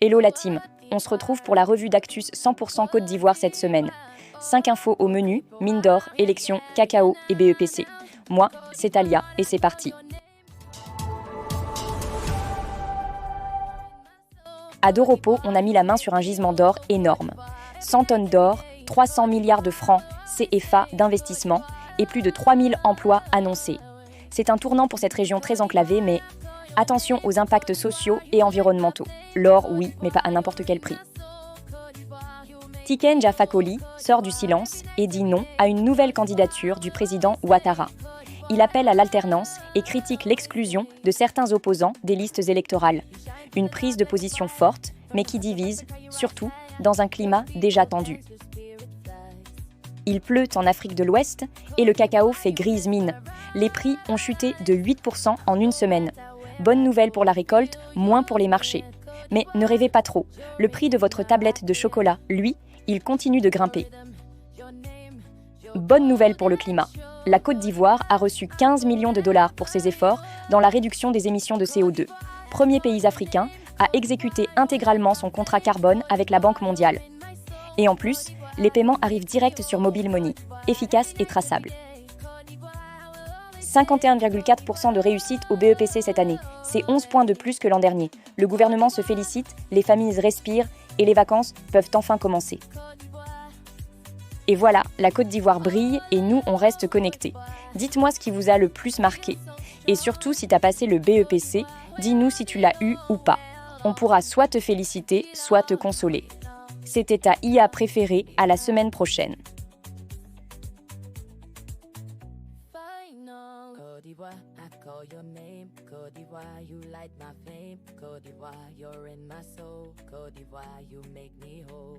Hello la team, on se retrouve pour la revue d'Actus 100% Côte d'Ivoire cette semaine. 5 infos au menu, mine d'or, élections, cacao et BEPC. Moi, c'est Talia et c'est parti. À Doropo, on a mis la main sur un gisement d'or énorme. 100 tonnes d'or, 300 milliards de francs CFA d'investissement et plus de 3000 emplois annoncés. C'est un tournant pour cette région très enclavée, mais attention aux impacts sociaux et environnementaux. L'or, oui, mais pas à n'importe quel prix. Tiken Jah Fakoly sort du silence et dit non à une nouvelle candidature du président Ouattara. Il appelle à l'alternance et critique l'exclusion de certains opposants des listes électorales. Une prise de position forte, mais qui divise, surtout dans un climat déjà tendu. Il pleut en Afrique de l'Ouest et le cacao fait grise mine. Les prix ont chuté de 8% en une semaine. Bonne nouvelle pour la récolte, moins pour les marchés. Mais ne rêvez pas trop, le prix de votre tablette de chocolat, lui, il continue de grimper. Bonne nouvelle pour le climat. La Côte d'Ivoire a reçu 15 millions de dollars pour ses efforts dans la réduction des émissions de CO2. Premier pays africain à exécuter intégralement son contrat carbone avec la Banque mondiale. Et en plus, les paiements arrivent direct sur Mobile Money, efficace et traçable. 51,4% de réussite au BEPC cette année, c'est 11 points de plus que l'an dernier. Le gouvernement se félicite, les familles respirent et les vacances peuvent enfin commencer. Et voilà, la Côte d'Ivoire brille et nous, on reste connectés. Dites-moi ce qui vous a le plus marqué. Et surtout, si tu as passé le BEPC, dis-nous si tu l'as eu ou pas. On pourra soit te féliciter, soit te consoler. C'était ta IA préférée, à la semaine prochaine. Côte d'Ivoire, I call your name. Côte d'Ivoire, you light my flame. Côte d'Ivoire, you're in my soul. Côte d'Ivoire, you make me whole.